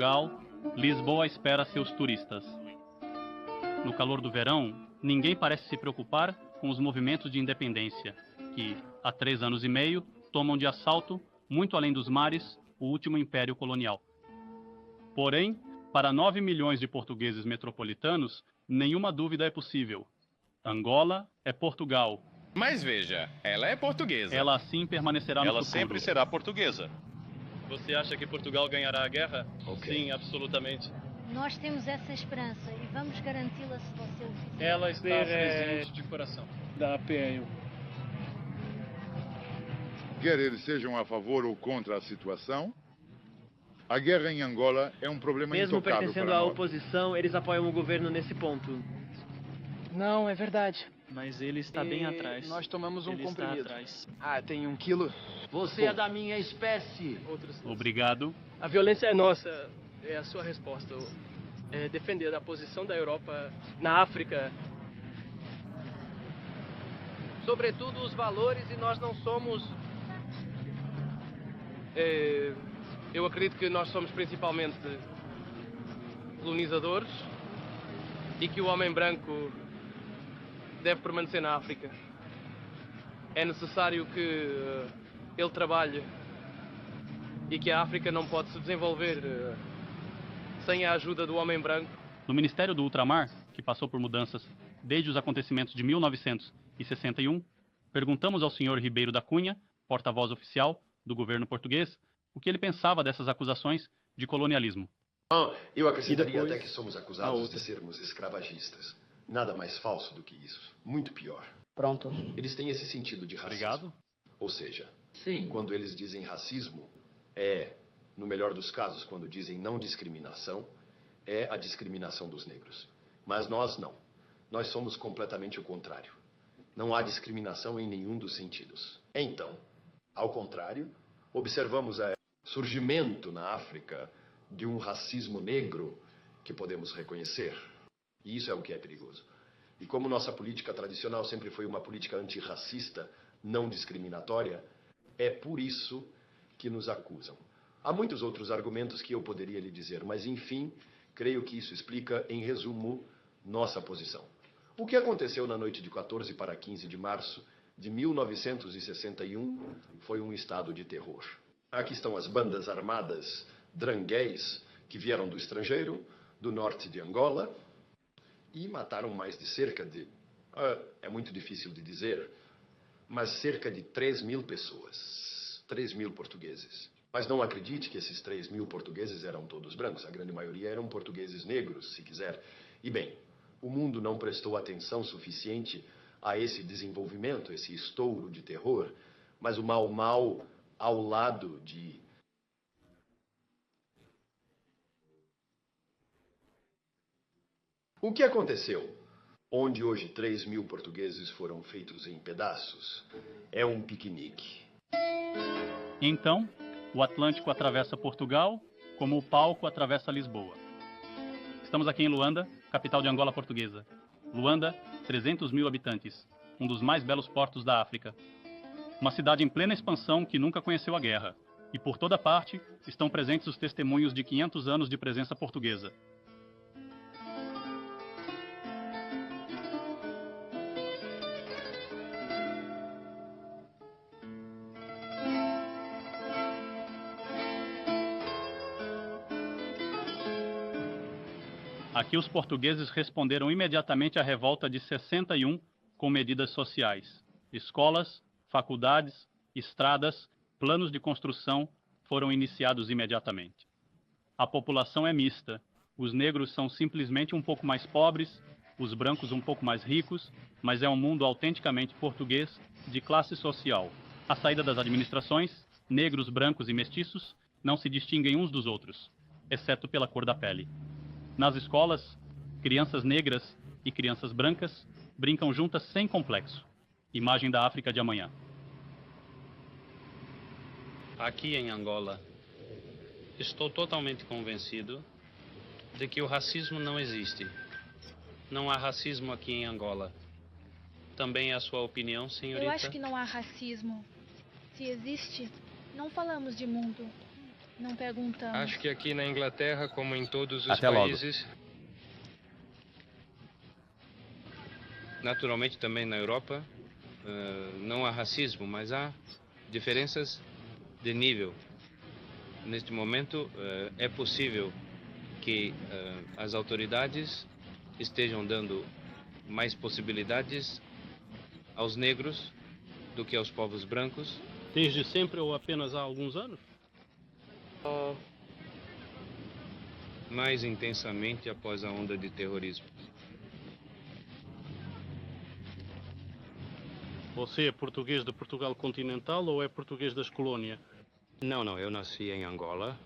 Portugal, Lisboa espera seus turistas. No calor do verão, ninguém parece se preocupar com os movimentos de independência, que, há 3 anos e meio, tomam de assalto, muito além dos mares, o último império colonial. Porém, para 9 milhões de portugueses metropolitanos, nenhuma dúvida é possível. Angola é Portugal. Mas veja, ela é portuguesa. Ela assim permanecerá no Ela futuro. sempre será portuguesa. Você acha que Portugal ganhará a guerra? Ok. Sim, absolutamente. Nós temos essa esperança e vamos garanti-la se você o fizer. Ela está presente de coração. Da APU. Quer eles sejam a favor ou contra a situação, a guerra em Angola é um problema Mesmo intocável pertencendo para à nós. oposição, eles apoiam o governo nesse ponto. Não, é verdade. Mas ele está bem atrás. Nós tomamos um ele comprimido. Está atrás. Ah, tem 1 quilo. Você é da minha espécie. Obrigado. A violência é nossa, é a sua resposta. É defender a posição da Europa na África. Sobretudo os valores, e nós não somos... eu acredito que nós somos principalmente colonizadores e que o homem branco deve permanecer na África. É necessário que ele trabalhe e que a África não pode se desenvolver sem a ajuda do homem branco. No Ministério do Ultramar, que passou por mudanças desde os acontecimentos de 1961, perguntamos ao Sr. Ribeiro da Cunha, porta-voz oficial do governo português, o que ele pensava dessas acusações de colonialismo. Eu acrescentaria até que somos acusados de sermos escravagistas. Nada mais falso do que isso. Muito pior. Pronto. Eles têm esse sentido de racismo. Obrigado. Ou seja, Sim. quando eles dizem racismo, no melhor dos casos, quando dizem não discriminação, é a discriminação dos negros. Mas nós não. Nós somos completamente o contrário. Não há discriminação em nenhum dos sentidos. Então, ao contrário, observamos o surgimento na África de um racismo negro que podemos reconhecer. E isso é o que é perigoso. E como nossa política tradicional sempre foi uma política antirracista, não discriminatória, é por isso que nos acusam. Há muitos outros argumentos que eu poderia lhe dizer, mas enfim, creio que isso explica, em resumo, nossa posição. O que aconteceu na noite de 14 para 15 de março de 1961 foi um estado de terror. Aqui estão as bandas armadas dranguéis que vieram do estrangeiro, do norte de Angola, e mataram mais de cerca de... é muito difícil de dizer, mas cerca de 3.000 pessoas. 3.000 portugueses. Mas não acredite que esses 3.000 portugueses eram todos brancos. A grande maioria eram portugueses negros, se quiser. E bem, o mundo não prestou atenção suficiente a esse desenvolvimento, esse estouro de terror, mas o Mau ao lado de... O que aconteceu? Onde hoje 3.000 portugueses foram feitos em pedaços, é um piquenique. Então, o Atlântico atravessa Portugal, como o palco atravessa Lisboa. Estamos aqui em Luanda, capital de Angola portuguesa. Luanda, 300 mil habitantes, um dos mais belos portos da África. Uma cidade em plena expansão que nunca conheceu a guerra. E por toda parte estão presentes os testemunhos de 500 anos de presença portuguesa. Aqui os portugueses responderam imediatamente à revolta de 61 com medidas sociais. Escolas, faculdades, estradas, planos de construção foram iniciados imediatamente. A população é mista. Os negros são simplesmente um pouco mais pobres, os brancos um pouco mais ricos, mas é um mundo autenticamente português de classe social. À saída das administrações, negros, brancos e mestiços não se distinguem uns dos outros, exceto pela cor da pele. Nas escolas, crianças negras e crianças brancas brincam juntas sem complexo. Imagem da África de amanhã. Aqui em Angola, estou totalmente convencido de que o racismo não existe. Não há racismo aqui em Angola. Também é a sua opinião, senhorita? Eu acho que não há racismo. Se existe, não falamos de mundo. Não perguntamos. Acho que aqui na Inglaterra, como em todos os Até logo. países, naturalmente também na Europa, não há racismo, mas há diferenças de nível. Neste momento, é possível que as autoridades estejam dando mais possibilidades aos negros do que aos povos brancos. Desde sempre ou apenas há alguns anos? Mais intensamente após a onda de terrorismo. Você é português de Portugal continental ou é português das colônias? Não, eu nasci em Angola.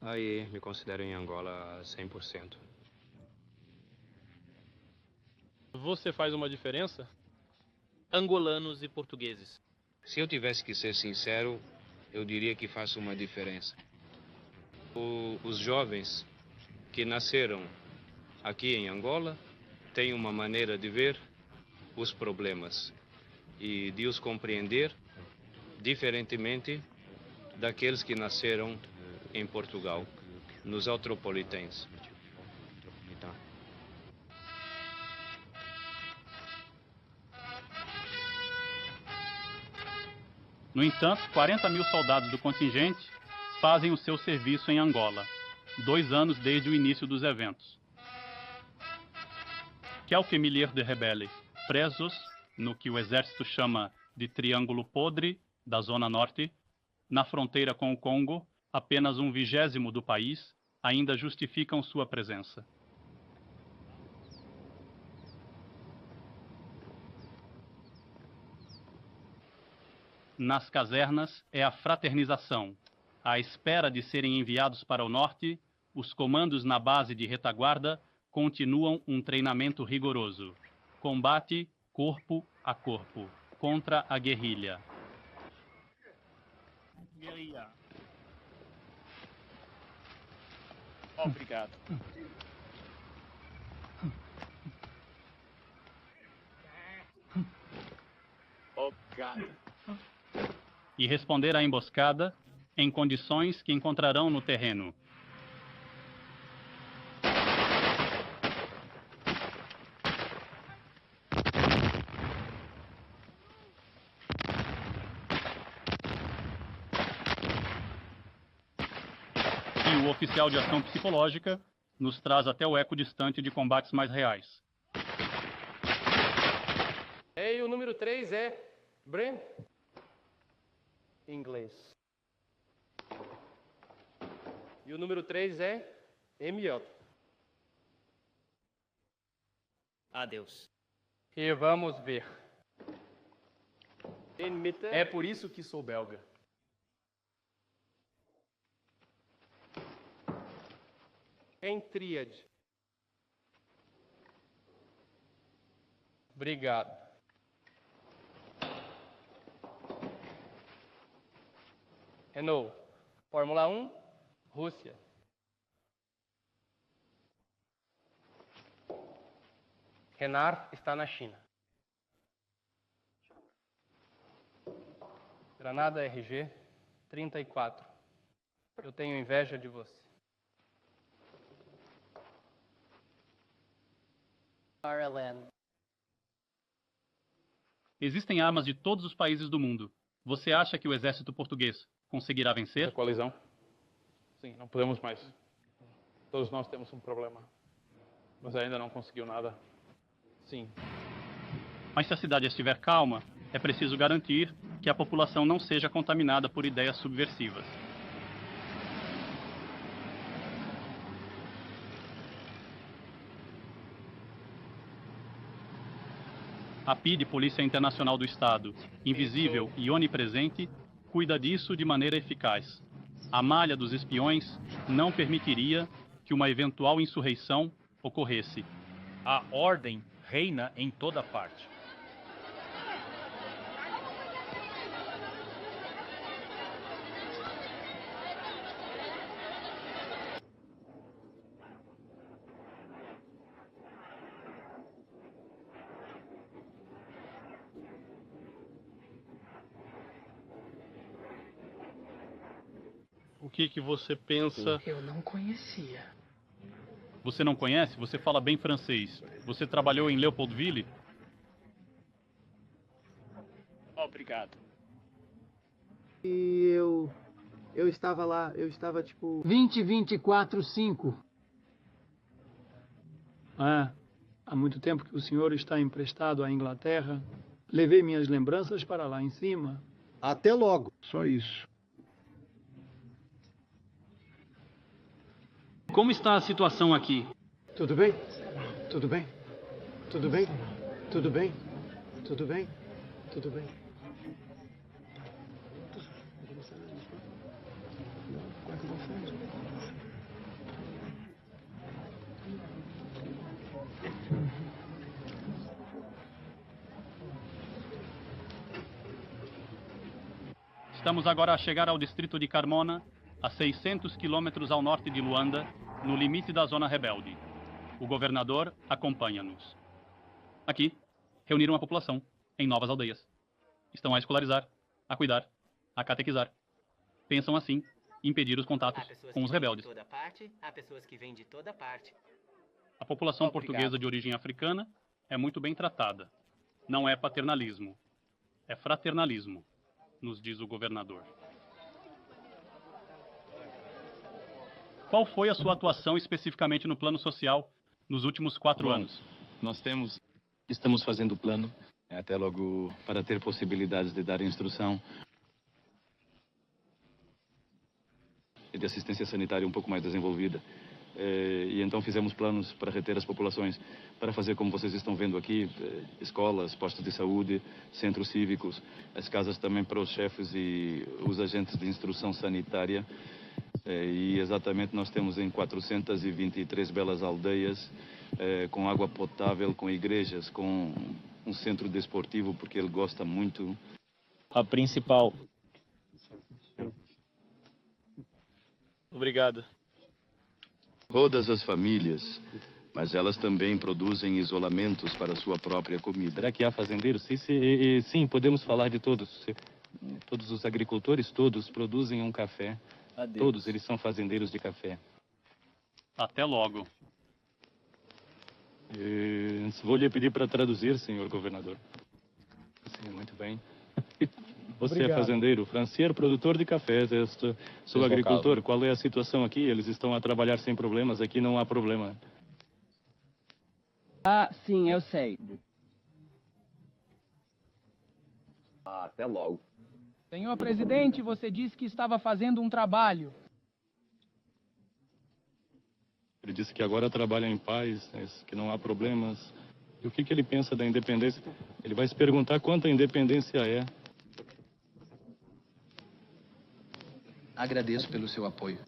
Aí me considero em Angola 100%. Você faz uma diferença? Angolanos e portugueses. Se eu tivesse que ser sincero, eu diria que faço uma diferença. Os jovens que nasceram aqui em Angola têm uma maneira de ver os problemas e de os compreender diferentemente daqueles que nasceram em Portugal, nos Autropolitães. No entanto, 40.000 soldados do contingente fazem o seu serviço em Angola, 2 anos desde o início dos eventos. Quelques milliers de rebelles presos no que o exército chama de Triângulo Podre da Zona Norte, na fronteira com o Congo, apenas 1/20 do país ainda justificam sua presença. Nas casernas é a fraternização. À espera de serem enviados para o norte, os comandos na base de retaguarda continuam um treinamento rigoroso. Combate corpo a corpo contra a guerrilha. Obrigado. Obrigado. E responder à emboscada em condições que encontrarão no terreno. E o oficial de ação psicológica nos traz até o eco distante de combates mais reais. E o número 3 é Brent. Inglês. E o número 3 é Emiot. Adeus. E vamos ver. É por isso que sou belga. em tríade. Obrigado. Renault, Fórmula 1, Rússia. Renard está na China. Granada RG 34. Eu tenho inveja de você. RLN. Existem armas de todos os países do mundo. Você acha que o exército português conseguirá vencer? A coalizão? Sim, não podemos mais. Todos nós temos um problema. Mas ainda não conseguiu nada. Sim. Mas se a cidade estiver calma, é preciso garantir que a população não seja contaminada por ideias subversivas. A PIDE, Polícia Internacional do Estado, invisível e onipresente, cuida disso de maneira eficaz. A malha dos espiões não permitiria que uma eventual insurreição ocorresse. A ordem reina em toda parte. O O que você pensa? Eu não conhecia. Você não conhece? Você fala bem francês. Você trabalhou em Leopoldville? Obrigado. E eu estava lá, eu estava tipo 2024-5. há muito tempo que o senhor está emprestado à Inglaterra. Levei minhas lembranças para lá em cima. Até logo. Só isso. Como está a situação aqui? Tudo bem? Tudo bem? Tudo bem? Tudo bem? Tudo bem? Tudo bem? Estamos agora a chegar ao distrito de Carmona, a 600 quilômetros ao norte de Luanda, no limite da zona rebelde. O governador acompanha-nos. Aqui, reuniram a população em novas aldeias. Estão a escolarizar, a cuidar, a catequizar. Pensam assim impedir os contatos com os rebeldes. Há pessoas que vêm de toda parte. A população portuguesa de origem africana é muito bem tratada. Não é paternalismo, é fraternalismo, nos diz o governador. Qual foi a sua atuação especificamente no plano social nos últimos 4 anos? Estamos fazendo o plano, até logo, para ter possibilidades de dar instrução e de assistência sanitária um pouco mais desenvolvida. E então fizemos planos para reter as populações, para fazer como vocês estão vendo aqui, escolas, postos de saúde, centros cívicos, as casas também para os chefes e os agentes de instrução sanitária. E exatamente nós temos em 423 belas aldeias, com água potável, com igrejas, com um centro desportivo, porque ele gosta muito. A principal. Obrigado. Todas as famílias, mas elas também produzem isolamentos para sua própria comida. Será que há fazendeiros? Sim, podemos falar de todos. Todos os agricultores, todos produzem um café. Adeus. Todos eles são fazendeiros de café. Até logo. Vou lhe pedir para traduzir, senhor governador. Sim, muito bem. Você Obrigado. É fazendeiro, Francier, produtor de cafés. Sou agricultor. Qual é a situação aqui? Eles estão a trabalhar sem problemas. Aqui não há problema. Sim, eu sei. Até logo. Senhor presidente, você disse que estava fazendo um trabalho. Ele disse que agora trabalha em paz, que não há problemas. E o que ele pensa da independência? Ele vai se perguntar quanto a independência é. Agradeço pelo seu apoio.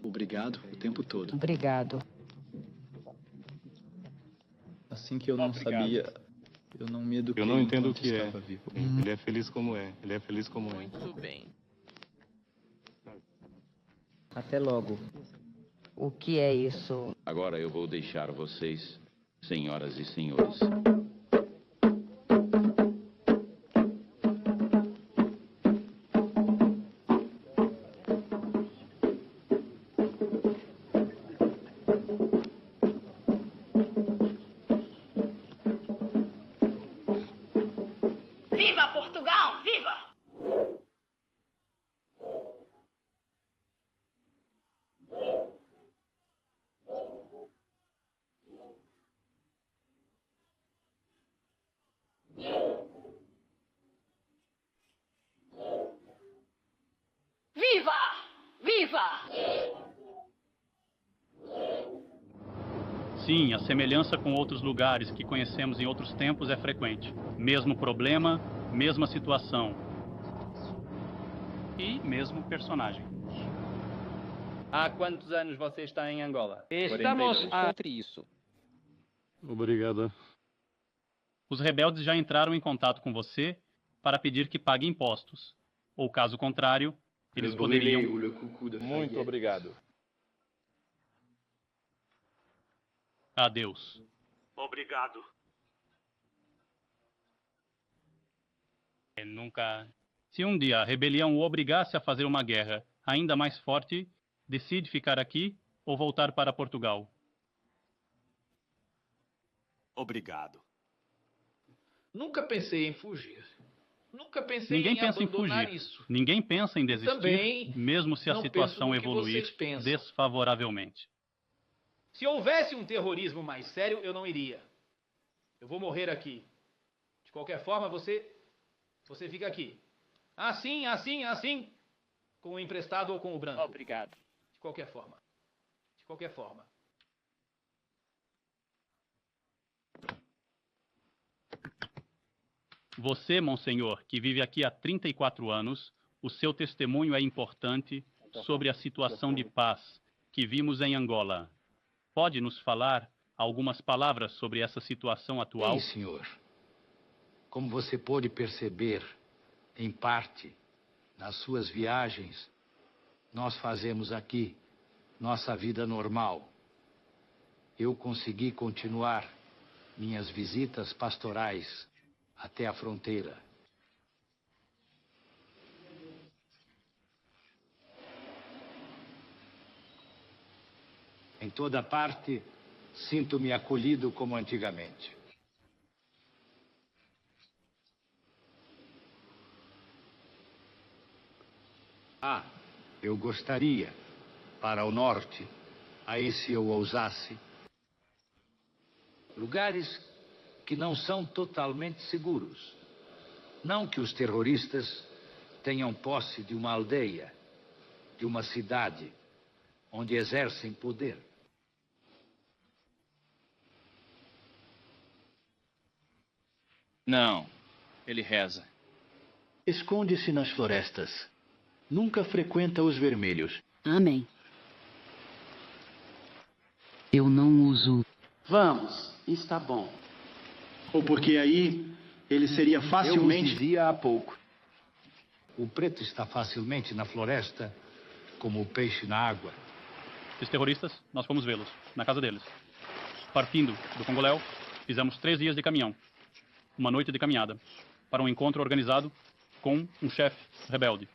Obrigado o tempo todo. Obrigado. Assim que eu não sabia, eu não me eduquei. Eu não entendo o enquanto que é. estava vivo. Ele é feliz como é. Ele é feliz como é. Muito bem. Até logo. O que é isso? Agora eu vou deixar vocês, senhoras e senhores. Viva Portugal! Viva! Viva! Viva! Sim, a semelhança com outros lugares que conhecemos em outros tempos é frequente. Mesmo problema, mesma situação. E mesmo personagem. Há quantos anos você está em Angola? Estamos entre isso. Obrigado. Os rebeldes já entraram em contato com você para pedir que pague impostos. Ou caso contrário, eles poderiam... Muito obrigado. Adeus. Obrigado. Nunca Se um dia a rebelião o obrigasse a fazer uma guerra ainda mais forte, decide ficar aqui ou voltar para Portugal? Obrigado. Nunca pensei em fugir. Nunca pensei Ninguém em pensa em abandonar fugir. isso. Ninguém pensa em desistir, Também mesmo se a não situação penso no que evoluir vocês pensam. desfavoravelmente. Se houvesse um terrorismo mais sério, eu não iria. Eu vou morrer aqui. De qualquer forma, você fica aqui. Assim, com o emprestado ou com o branco. Obrigado. De qualquer forma. De qualquer forma. Você, Monsenhor, que vive aqui há 34 anos, o seu testemunho é importante sobre a situação de paz que vimos em Angola. Pode nos falar algumas palavras sobre essa situação atual? Sim, senhor. Como você pôde perceber, em parte, nas suas viagens, nós fazemos aqui nossa vida normal. Eu consegui continuar minhas visitas pastorais até a fronteira. Em toda parte, sinto-me acolhido como antigamente. Eu gostaria, para o norte, aí se eu ousasse, lugares que não são totalmente seguros. Não que os terroristas tenham posse de uma aldeia, de uma cidade, onde exercem poder. Não, ele reza. Esconde-se nas florestas. Nunca frequenta os vermelhos. Amém. Eu não uso... Vamos, está bom. Ou porque aí ele seria facilmente... Eu dizia há pouco. O preto está facilmente na floresta, como o peixe na água. Os terroristas, nós fomos vê-los, na casa deles. Partindo do Congoléu, fizemos 3 dias de caminhão. Uma noite de caminhada, para um encontro organizado com um chefe rebelde,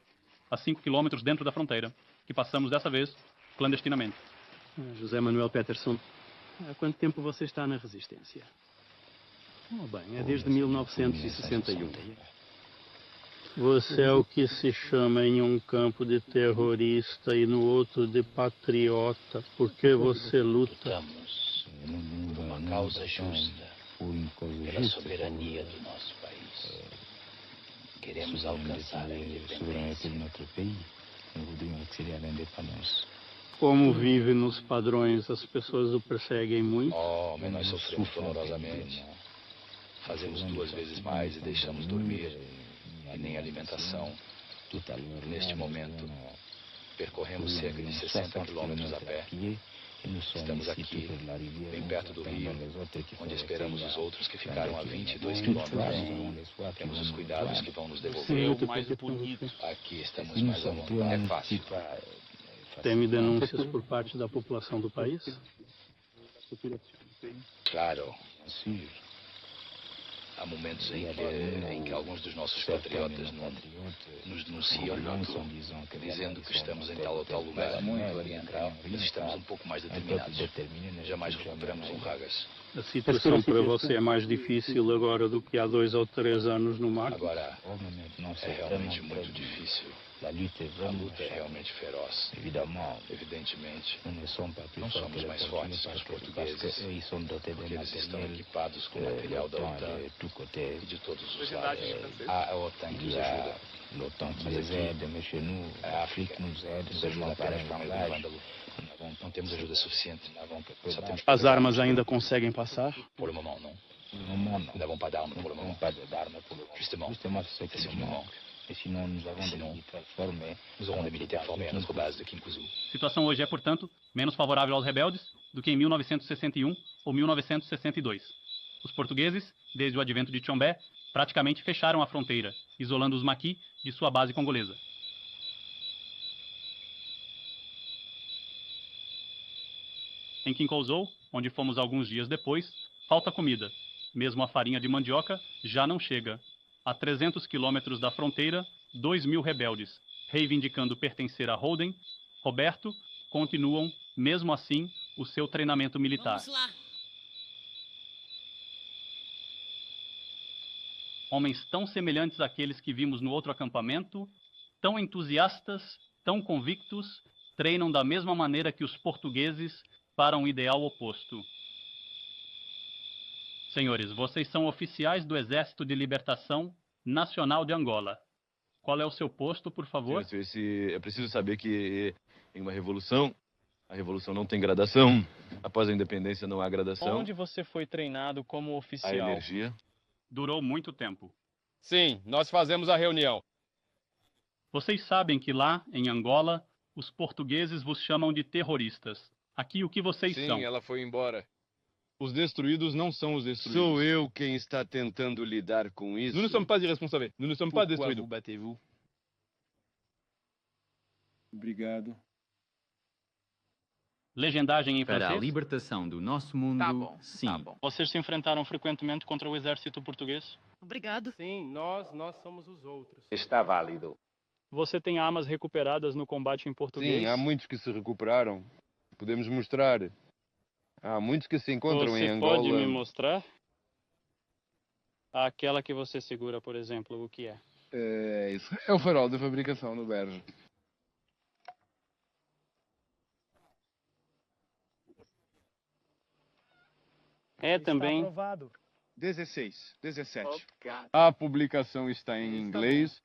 a 5 quilômetros dentro da fronteira, que passamos dessa vez clandestinamente. José Manuel Peterson, há quanto tempo você está na resistência? Bem, é desde 1961. Você é o que se chama em um campo de terrorista e no outro de patriota, porque você luta. Lutamos por uma causa justa, pela soberania do nosso país. Queremos alcançar a independência. Como vive nos padrões, as pessoas o perseguem muito? Mas nós sofremos dolorosamente. Fazemos 2 vezes mais e deixamos dormir, e nem alimentação. Neste momento, percorremos cerca de 60 quilômetros a pé. Estamos aqui, bem perto do rio, onde esperamos os outros que ficaram a 22 quilômetros. Temos os cuidados que vão nos devolver. Aqui estamos mais à vontade. É fácil. Teme denúncias por parte da população do país? Claro. Há momentos em que alguns dos nossos patriotas nos denunciam muito, dizendo que estamos em tal ou tal lugar, mas estamos um pouco mais determinados. Jamais recuperamos um Ragas. A situação para você é mais difícil agora do que há 2 ou 3 anos no mar? Agora, é realmente muito difícil. A luta é realmente feroz. Evidentemente, não somos mais fortes que os portugueses, porque eles estão equipados com material da OTAN e de todos os lados. A OTAN que nos ajuda. Mas aqui, a África nos ajuda apenas por meio do vândalo. Não temos ajuda suficiente. Só temos As armas ainda conseguem passar? Pour le moment, non. Nous n'avons pas d'armes pour le moment. Justement, c'est ce qui nous manque. Sinon, nous aurons des militaires formés à notre base de Kinkuzu. A situação hoje é, portanto, menos favorável aos rebeldes do que em 1961 ou 1962. Os portugueses, desde o advento de Tchombé, praticamente fecharam a fronteira, isolando os Maqui de sua base congolesa. Em Kinkouzou, onde fomos alguns dias depois, falta comida. Mesmo a farinha de mandioca já não chega. A 300 quilômetros da fronteira, 2.000 rebeldes, reivindicando pertencer a Holden, Roberto, continuam, mesmo assim, o seu treinamento militar. Vamos lá. Homens tão semelhantes àqueles que vimos no outro acampamento, tão entusiastas, tão convictos, treinam da mesma maneira que os portugueses para um ideal oposto. Senhores, vocês são oficiais do Exército de Libertação Nacional de Angola. Qual é o seu posto, por favor? É preciso saber que em uma revolução, a revolução não tem gradação. Após a independência não há gradação. Onde você foi treinado como oficial? A energia. Durou muito tempo. Sim, nós fazemos a reunião. Vocês sabem que lá, em Angola, os portugueses vos chamam de terroristas. Aqui o que vocês são? Sim, ela foi embora. Os destruídos não são os destruídos. Sou eu quem está tentando lidar com isso. Nous ne sommes pas irresponsáveis. Nous ne sommes pas destruídos. Pourquoi vous battez-vous? Obrigado. Legendagem em Para a francês? libertação do nosso mundo, sim. Tá bom. Vocês se enfrentaram frequentemente contra o exército português? Obrigado. Sim, nós somos os outros. Está válido. Você tem armas recuperadas no combate em português? Sim, há muitos que se recuperaram. Podemos mostrar. Há muitos que se encontram em Angola. Você pode me mostrar? Aquela que você segura, por exemplo, o que é? É isso. É o farol da fabricação do Berge. É também. 16, 17. A publicação está em inglês.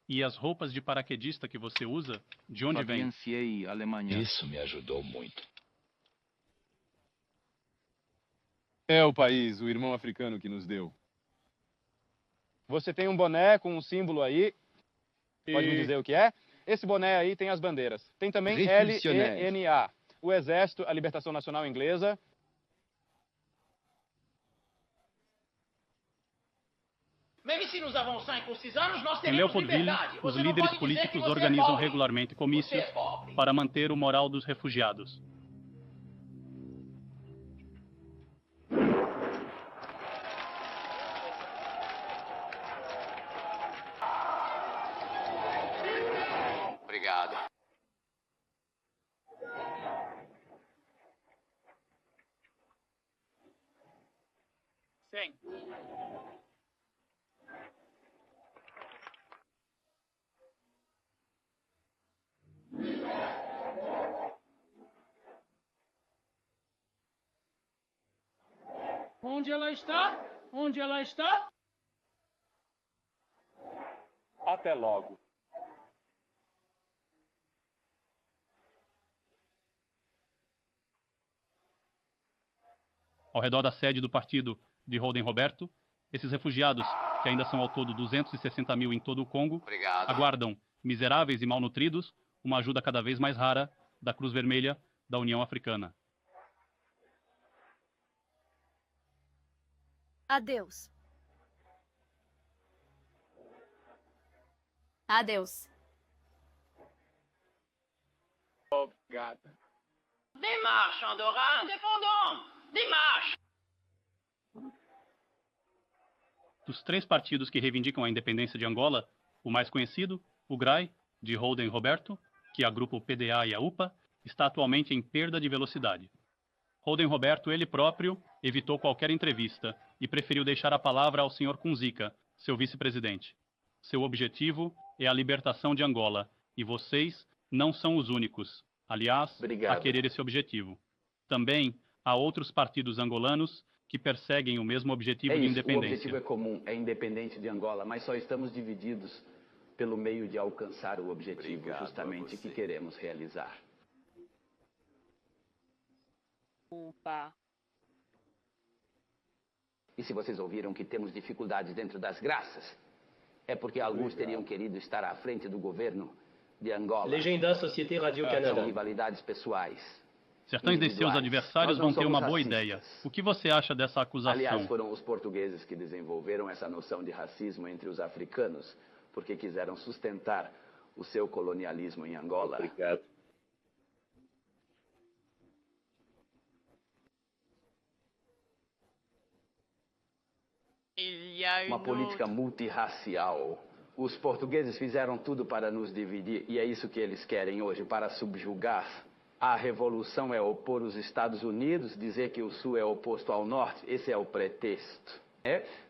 E as roupas de paraquedista que você usa, de onde vem? Isso me ajudou muito. É o país, o irmão africano que nos deu. Você tem um boné com um símbolo aí. Pode me dizer o que é? Esse boné aí tem as bandeiras. Tem também LENA, o Exército, a Libertação Nacional Inglesa. Mesmo se nos avons 5 ou 6 anos, nós Em teremos Leopoldville, liberdade. os Você não líderes pode dizer que políticos você é organizam pobre. regularmente comícios Você é pobre. para manter o moral dos refugiados. Obrigado. Sim. Onde ela está? Onde ela está? Até logo. Ao redor da sede do partido de Holden Roberto, esses refugiados, que ainda são ao todo 260 mil em todo o Congo, aguardam, miseráveis e malnutridos, uma ajuda cada vez mais rara da Cruz Vermelha da União Africana. Adeus. Adeus. Obrigado. Démarche, Andorra, indépendant! Démarche! Dos 3 partidos que reivindicam a independência de Angola, o mais conhecido, o GRAI, de Holden Roberto, que agrupa o PDA e a UPA, está atualmente em perda de velocidade. Holden Roberto, ele próprio, evitou qualquer entrevista e preferiu deixar a palavra ao Sr. Kunzika, seu vice-presidente. Seu objetivo é a libertação de Angola, e vocês não são os únicos, aliás, a querer esse objetivo. Também há outros partidos angolanos que perseguem o mesmo objetivo de independência. O objetivo é comum, é independente de Angola, mas só estamos divididos pelo meio de alcançar o objetivo justamente que queremos realizar. Opa. E se vocês ouviram que temos dificuldades dentro das graças, é porque alguns teriam querido estar à frente do governo de Angola. Legenda Société Radio-Canada. São rivalidades pessoais. Certains de seus adversários vão ter uma boa ideia. O que você acha dessa acusação? Aliás, foram os portugueses que desenvolveram essa noção de racismo entre os africanos, porque quiseram sustentar o seu colonialismo em Angola. Obrigado. Uma política multirracial Os portugueses fizeram tudo para nos dividir e é isso que eles querem hoje, para subjugar. A revolução é opor os Estados Unidos, dizer que o Sul é oposto ao Norte, esse é o pretexto.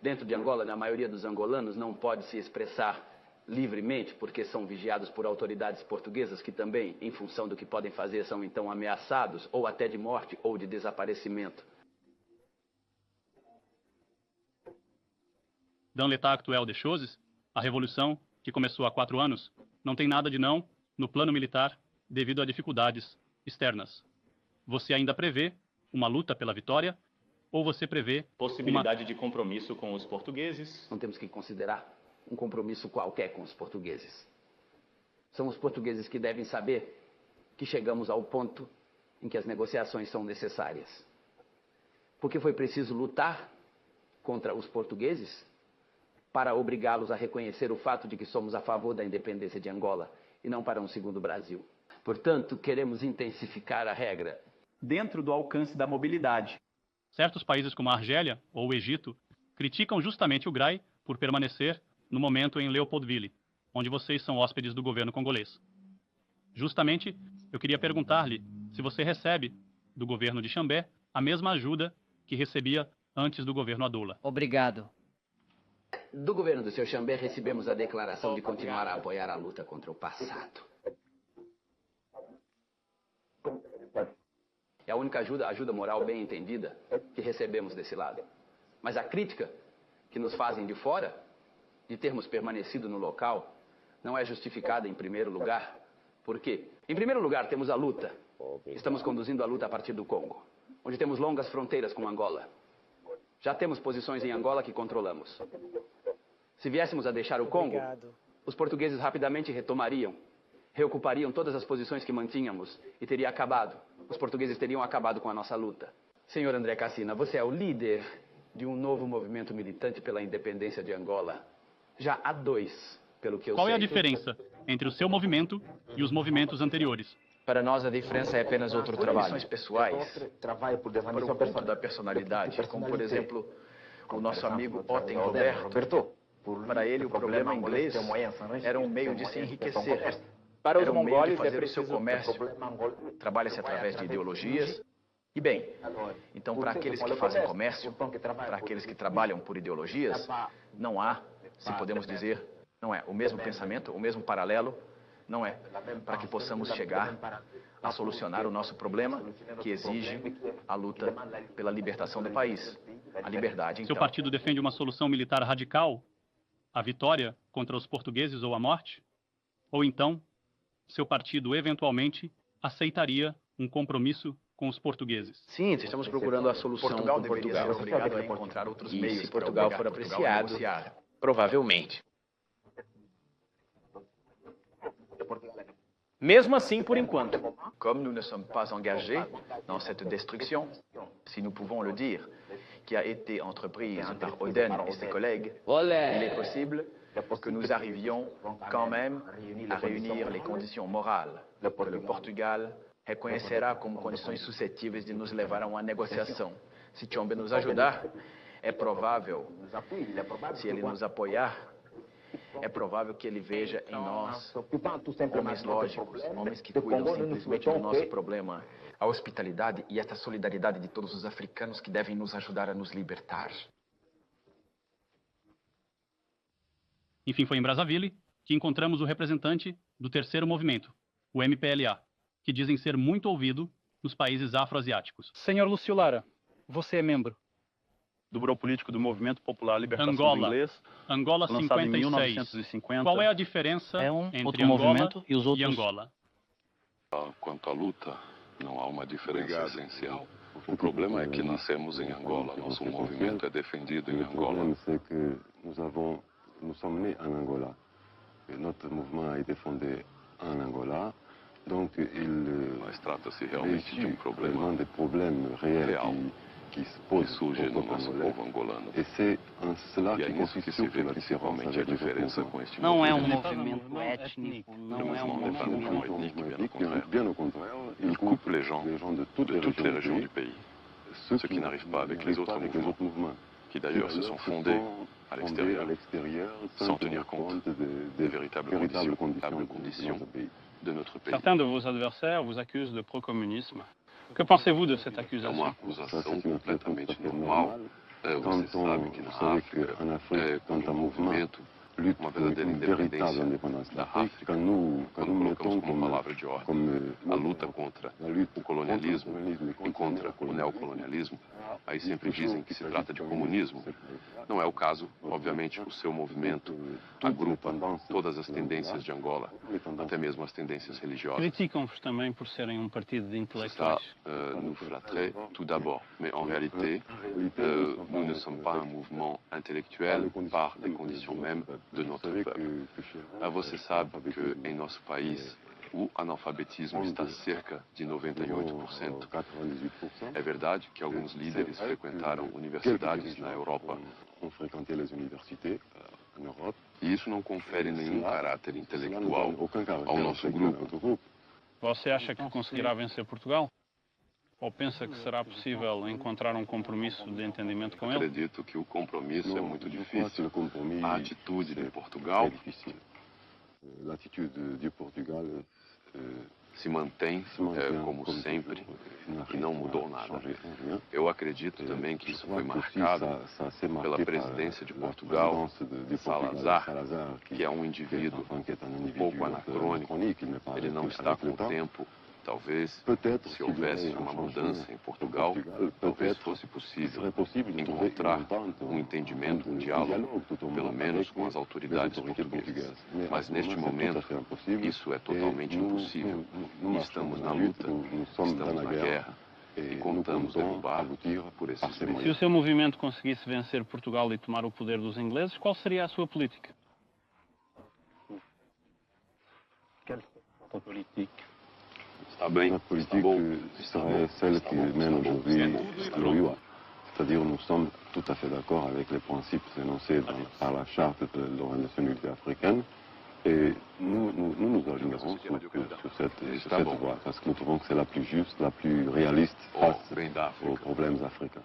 Dentro de Angola, a maioria dos angolanos não pode se expressar livremente, porque são vigiados por autoridades portuguesas que também, em função do que podem fazer, são então ameaçados, ou até de morte ou de desaparecimento. Dans l'état actuel des choses, a revolução, que começou há 4 anos, não tem nada de não no plano militar devido a dificuldades externas. Você ainda prevê uma luta pela vitória ou você prevê possibilidade de compromisso com os portugueses? Não temos que considerar um compromisso qualquer com os portugueses. São os portugueses que devem saber que chegamos ao ponto em que as negociações são necessárias. Porque foi preciso lutar contra os portugueses para obrigá-los a reconhecer o fato de que somos a favor da independência de Angola e não para um segundo Brasil. Portanto, queremos intensificar a regra dentro do alcance da mobilidade. Certos países como a Argélia ou o Egito criticam justamente o GRAI por permanecer no momento em Leopoldville, onde vocês são hóspedes do governo congolês. Justamente, eu queria perguntar-lhe se você recebe do governo de Chambé a mesma ajuda que recebia antes do governo Adoula. Obrigado. Do governo do Sr. Chambé recebemos a declaração de continuar a apoiar a luta contra o passado. É a única ajuda moral bem entendida que recebemos desse lado. Mas a crítica que nos fazem de fora, de termos permanecido no local, não é justificada em primeiro lugar. Por quê? Em primeiro lugar, temos a luta. Estamos conduzindo a luta a partir do Congo, onde temos longas fronteiras com Angola. Já temos posições em Angola que controlamos. Se viéssemos a deixar o Congo, os portugueses rapidamente retomariam, reocupariam todas as posições que mantínhamos e teria acabado. Os portugueses teriam acabado com a nossa luta. Senhor André Cassina, você é o líder de um novo movimento militante pela independência de Angola. Já há 2, pelo que eu sei. Qual é a diferença entre o seu movimento e os movimentos anteriores? Para nós, a diferença é apenas outro trabalho. Por pessoais, por um ponto da personalidade, como, por exemplo, o nosso amigo Otten Roberto. Para ele, o problema inglês era um meio de se enriquecer. Para os era um meio de mongoles fazer é o preciso... seu comércio. Trabalha-se através de ideologias. E bem, então para aqueles que fazem comércio, para aqueles que trabalham por ideologias, não há, se podemos dizer, não é o mesmo pensamento, o mesmo paralelo, não é para que possamos chegar a solucionar o nosso problema, que exige a luta pela libertação do país, a liberdade. Então. Seu partido defende uma solução militar radical, a vitória contra os portugueses ou a morte? Ou então, seu partido eventualmente aceitaria um compromisso com os portugueses? Sim, estamos procurando a solução Portugal com Portugal. Deveria ser obrigado a encontrar outros meios se Portugal for apreciado, provavelmente. Mesmo assim, por enquanto. Comme nous ne sommes pas engagés dans cette destruction, si nous pouvons le dire, qui a été entreprise par Oden et ses collègues, il est possible que nous arrivions quand même à réunir les conditions morales que le Portugal reconhecerá como condições suscetíveis de nos levar a uma negociação. Se Tshombe nos ajudar, é provável, se ele nos apoiar, é provável que ele veja em nós homens lógicos, homens que cuidam simplesmente do nosso problema. A hospitalidade e esta solidariedade de todos os africanos que devem nos ajudar a nos libertar. Enfim, foi em Brazzaville que encontramos o representante do terceiro movimento, o MPLA, que dizem ser muito ouvido nos países afroasiáticos. Senhor Lúcio Lara, você é membro do Bureau Político do Movimento Popular Libertação Angola. do Inglês, Angola lançado 56. em 1950. Qual é a diferença entre outro Angola movimento e os outros? Angola? Quanto à luta, não há uma diferença essencial. O problema é que nascemos em Angola, nosso movimento é defendido em Angola. O problema é que nous sommes nés en Angola. Et notre mouvement est défendu en Angola. Donc, Mas trata-se realmente de um problema de problème réel real que se pose que surge no nosso povo angolano. Et c'est en cela E é que nisso que se vê principalmente a diferença com este Não é um movimento. movimento étnico, não é um mouvement n'est pas un movimento... mouvement ethnique, bien au contraire, il coupe les gens de toutes les régions du pays, ce qui n'arrive pas avec les autres mouvements, qui d'ailleurs se sont fondées à l'extérieur, sans tenir compte des véritables conditions de notre pays. Certains de vos adversaires vous accusent de pro-communisme. Que pensez-vous de cette É accusation? uma acusação completamente normal. Você sabe que na África, quando o movimento, uma verdadeira independência da África, quando colocamos como palavra de ordem a luta contra o colonialismo e contra o neocolonialismo, aí sempre dizem que se trata de comunismo. Não é o caso, obviamente, o seu movimento agrupa todas as tendências de Angola, até mesmo as tendências religiosas. Criticam-vos também por serem um partido de Ça intelectuais. nous flatterait tout d'abord. Mais en réalité, nous ne sommes pas un mouvement intellectuel par des conditions mêmes de notre peuple. Você sabe que em nosso país o analfabetismo está cerca de 98%. É verdade que alguns líderes frequentaram universidades na Europa. E isso não confere nenhum caráter intelectual ao nosso grupo. Você acha que conseguirá vencer Portugal? Ou pensa que será possível encontrar um compromisso de entendimento com ele? Acredito que o compromisso é muito difícil. A atitude de Portugal se mantém como sempre e não mudou nada. Eu acredito também que isso foi marcado pela presidência de Portugal, Salazar, que é um indivíduo um pouco anacrônico. Ele não está com o tempo. Talvez, se houvesse uma mudança em Portugal, talvez fosse possível encontrar um entendimento, um diálogo, pelo menos com as autoridades portuguesas. Mas neste momento, isso é totalmente impossível. Estamos na luta, estamos na guerra e contamos derrubar por esses meios. Se o seu movimento conseguisse vencer Portugal e tomar o poder dos ingleses, qual seria a sua política? Está bem, la politique serait celle qui mène aujourd'hui l'OUA. C'est-à-dire nous sommes tout à fait d'accord avec les principes énoncés par la charte de l'Organisation unitaire africaine et nous alignerons sur cette voie parce que nous trouvons que c'est la plus juste, la plus réaliste face aux problèmes africains.